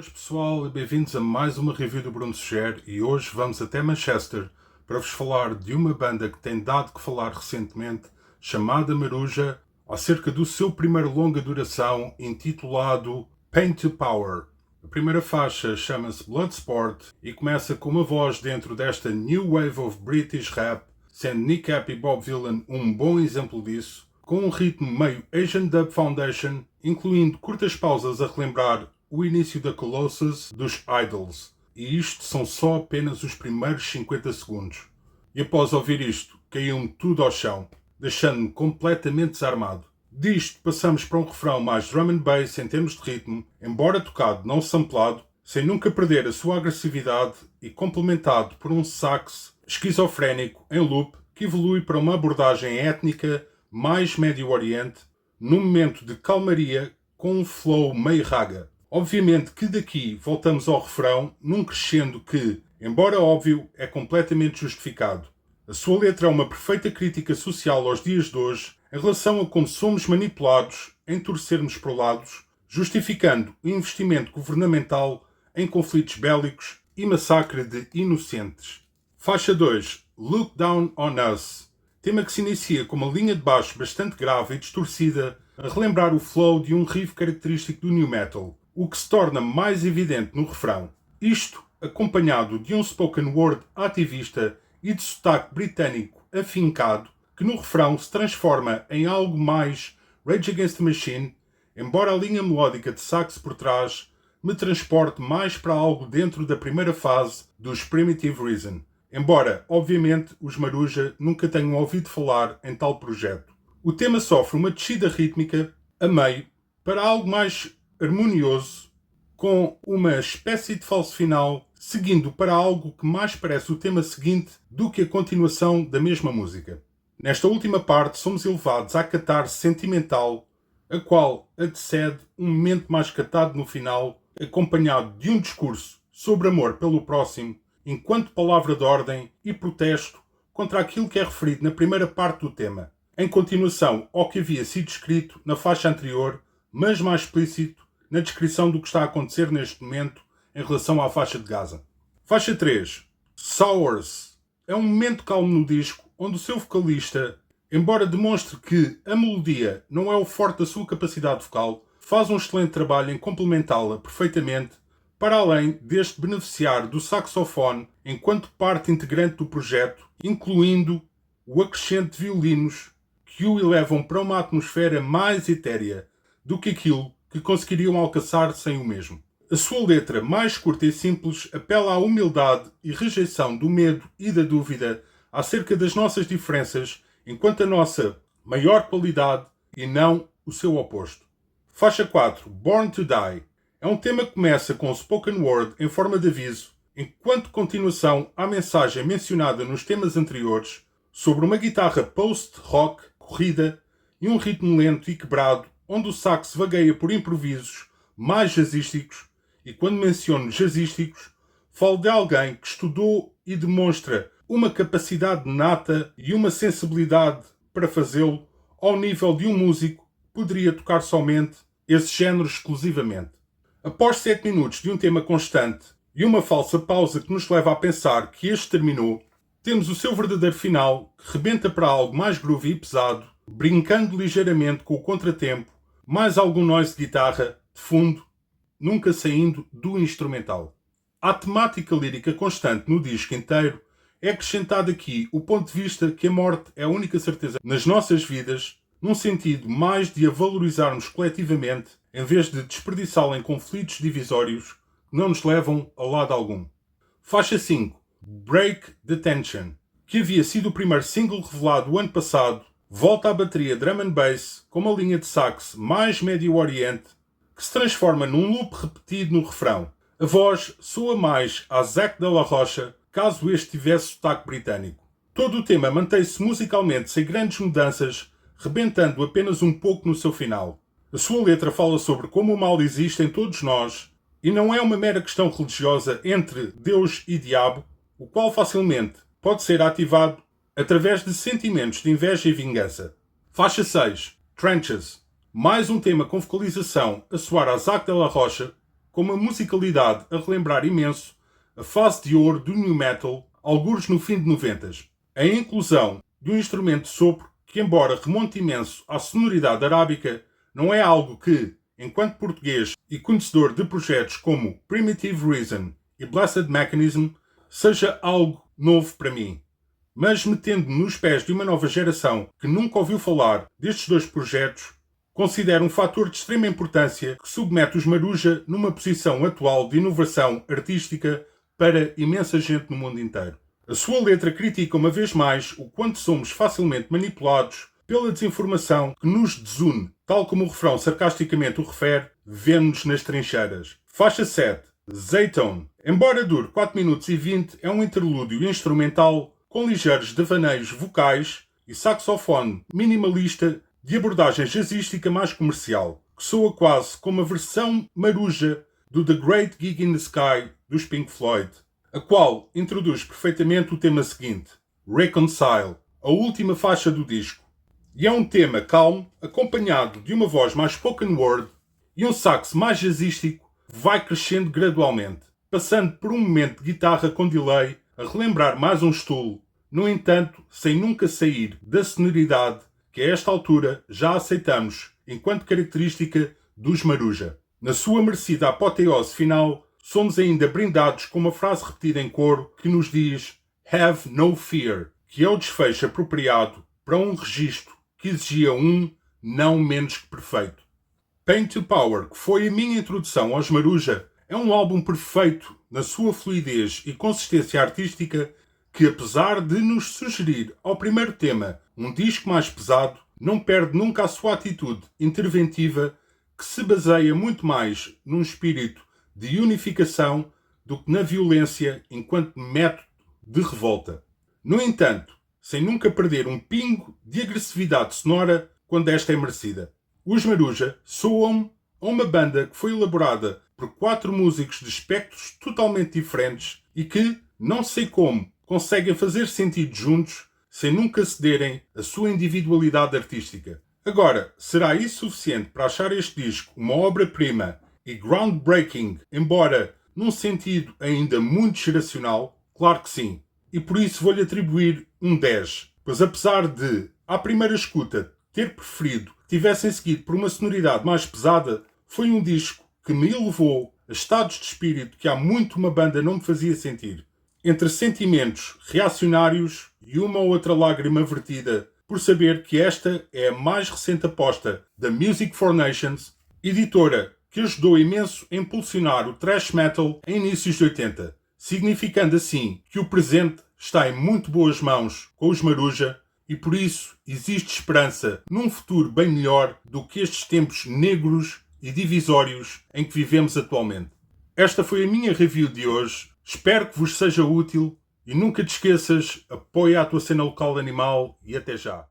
Boas pessoal e bem-vindos a mais uma review do Bruno Suger e hoje vamos até Manchester para vos falar de uma banda que tem dado que falar recentemente, chamada Maruja, acerca do seu primeiro longa duração intitulado Pain to Power. A primeira faixa chama-se Bloodsport e começa com uma voz dentro desta New Wave of British Rap, sendo Nick Cap e Bob Vylan um bom exemplo disso, com um ritmo meio Asian Dub Foundation, incluindo curtas pausas a relembrar o início da Colossus dos Idols. E isto são só apenas os primeiros 50 segundos. E após ouvir isto, caiu-me tudo ao chão, deixando-me completamente desarmado. Disto passamos para um refrão mais drum and bass em termos de ritmo, embora tocado, não samplado, sem nunca perder a sua agressividade e complementado por um sax esquizofrénico em loop que evolui para uma abordagem étnica mais Médio Oriente, num momento de calmaria com um flow meio raga. Obviamente que daqui voltamos ao refrão num crescendo que, embora óbvio, é completamente justificado. A sua letra é uma perfeita crítica social aos dias de hoje em relação a como somos manipulados em torcermos por lados, justificando o investimento governamental em conflitos bélicos e massacre de inocentes. Faixa 2, Look Down on Us. Tema que se inicia com uma linha de baixo bastante grave e distorcida a relembrar o flow de um riff característico do new metal, o que se torna mais evidente no refrão. Isto acompanhado de um spoken word ativista e de sotaque britânico afincado, que no refrão se transforma em algo mais Rage Against the Machine, embora a linha melódica de sax por trás me transporte mais para algo dentro da primeira fase dos Primitive Reason, embora, obviamente, os Maruja nunca tenham ouvido falar em tal projeto. O tema sofre uma descida rítmica a meio para algo mais harmonioso, com uma espécie de falso final, seguindo para algo que mais parece o tema seguinte do que a continuação da mesma música. Nesta última parte somos elevados à catarse sentimental, a qual antecede um momento mais catado no final, acompanhado de um discurso sobre amor pelo próximo, enquanto palavra de ordem e protesto contra aquilo que é referido na primeira parte do tema, em continuação ao que havia sido escrito na faixa anterior, mas mais explícito na descrição do que está a acontecer neste momento em relação à faixa de Gaza. Faixa 3, Sours. É um momento calmo no disco, onde o seu vocalista, embora demonstre que a melodia não é o forte da sua capacidade vocal, faz um excelente trabalho em complementá-la perfeitamente, para além deste beneficiar do saxofone enquanto parte integrante do projeto, incluindo o acrescente de violinos que o elevam para uma atmosfera mais etérea do que aquilo que conseguiriam alcançar sem o mesmo. A sua letra, mais curta e simples, apela à humildade e rejeição do medo e da dúvida acerca das nossas diferenças, enquanto a nossa maior qualidade e não o seu oposto. Faixa 4, Born to Die. É um tema que começa com o spoken word em forma de aviso, enquanto continuação à mensagem mencionada nos temas anteriores sobre uma guitarra post-rock corrida e um ritmo lento e quebrado, onde o sax vagueia por improvisos mais jazzísticos, e quando menciono jazzísticos, falo de alguém que estudou e demonstra uma capacidade nata e uma sensibilidade para fazê-lo ao nível de um músico que poderia tocar somente esse género exclusivamente. Após 7 minutos de um tema constante e uma falsa pausa que nos leva a pensar que este terminou, temos o seu verdadeiro final, que rebenta para algo mais groovy e pesado, brincando ligeiramente com o contratempo, mais algum noise de guitarra, de fundo, nunca saindo do instrumental. À temática lírica constante no disco inteiro, é acrescentado aqui o ponto de vista que a morte é a única certeza nas nossas vidas, num sentido mais de a valorizarmos coletivamente, em vez de desperdiçá-la em conflitos divisórios que não nos levam a lado algum. Faixa 5, Break the Tension, que havia sido o primeiro single revelado o ano passado, volta à bateria drum and bass com uma linha de sax mais Médio Oriente que se transforma num loop repetido no refrão. A voz soa mais a Zac de la Rocha caso este tivesse sotaque britânico. Todo o tema mantém-se musicalmente sem grandes mudanças, rebentando apenas um pouco no seu final. A sua letra fala sobre como o mal existe em todos nós e não é uma mera questão religiosa entre Deus e diabo, o qual facilmente pode ser ativado através de sentimentos de inveja e vingança. Faixa 6, Trenches. Mais um tema com vocalização a soar a Zac de la Rocha, com uma musicalidade a relembrar imenso a fase de ouro do new metal, algures no fim de 90s. A inclusão de um instrumento de sopro que, embora remonte imenso à sonoridade arábica, não é algo que, enquanto português e conhecedor de projetos como Primitive Reason e Blessed Mechanism, seja algo novo para mim. Mas metendo-me nos pés de uma nova geração que nunca ouviu falar destes dois projetos, considero um fator de extrema importância que submete os Maruja numa posição atual de inovação artística para imensa gente no mundo inteiro. A sua letra critica uma vez mais o quanto somos facilmente manipulados pela desinformação que nos desune, tal como o refrão sarcasticamente o refere, vemo-nos nas trincheiras. Faixa 7, Zayton. Embora dure 4 minutos e 20, é um interlúdio instrumental com ligeiros devaneios vocais e saxofone minimalista de abordagem jazzística mais comercial, que soa quase como a versão maruja do The Great Gig in the Sky dos Pink Floyd, a qual introduz perfeitamente o tema seguinte, Reconcile, a última faixa do disco. E é um tema calmo, acompanhado de uma voz mais spoken word e um sax mais jazzístico que vai crescendo gradualmente, passando por um momento de guitarra com delay a relembrar mais um estilo, no entanto, sem nunca sair da sonoridade que a esta altura já aceitamos enquanto característica dos Maruja. Na sua merecida apoteose final, somos ainda brindados com uma frase repetida em coro que nos diz Have no fear, que é o desfecho apropriado para um registro que exigia um não menos que perfeito. Pain to Power, que foi a minha introdução aos Maruja, é um álbum perfeito na sua fluidez e consistência artística que, apesar de nos sugerir ao primeiro tema um disco mais pesado, não perde nunca a sua atitude interventiva que se baseia muito mais num espírito de unificação do que na violência enquanto método de revolta. No entanto, sem nunca perder um pingo de agressividade sonora quando esta é merecida. Os Maruja soam a uma banda que foi elaborada por 4 músicos de espectros totalmente diferentes e que, não sei como, conseguem fazer sentido juntos sem nunca cederem a sua individualidade artística. Agora, será isso suficiente para achar este disco uma obra-prima e groundbreaking, embora num sentido ainda muito geracional? Claro que sim. E por isso vou-lhe atribuir um 10, pois apesar de, à primeira escuta, ter preferido que tivessem seguido por uma sonoridade mais pesada, foi um disco que me elevou a estados de espírito que há muito uma banda não me fazia sentir. Entre sentimentos reacionários e uma ou outra lágrima vertida por saber que esta é a mais recente aposta da Music for Nations, editora que ajudou imenso a impulsionar o thrash metal em inícios de 80, significando assim que o presente está em muito boas mãos com os Maruja e por isso existe esperança num futuro bem melhor do que estes tempos negros e divisórios em que vivemos atualmente. Esta foi a minha review de hoje. Espero que vos seja útil e nunca te esqueças, apoia a tua cena local animal e até já.